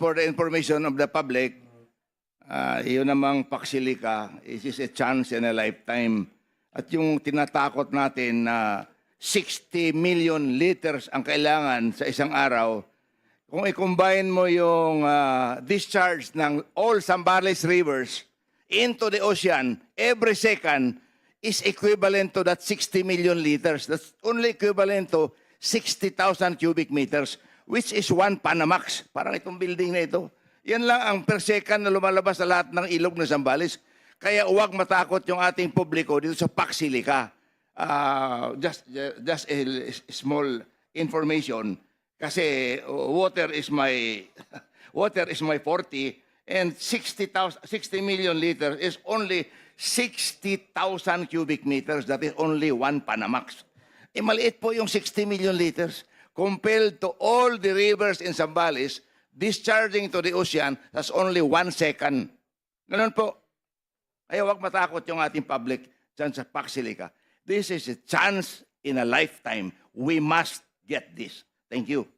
for the information of the public, yun namang Paxilica, it is a chance in a lifetime. At yung tinatakot natin na 60 million liters ang kailangan sa isang araw, kung i-combine mo yung discharge ng all Zambales rivers into the ocean every second is equivalent to that 60 million liters. That's only equivalent to 60,000 cubic meters, which is one Panamax. Parang itong building na ito. Yan lang ang per second na lumalabas sa lahat ng ilog ng Zambales. Kaya huwag matakot yung ating publiko dito sa Paxilica. Just a small information. Kasi water is my 40 and 60 million liters is only 60,000 cubic meters. That is only one Panamax. Maliit po yung 60 million liters compared to all the rivers in Zambales discharging to the ocean. That's only 1 second. Ganun po. Ay huwag matakot yung ating public dyan sa Paxilica. This is a chance in a lifetime. We must get this. Thank you.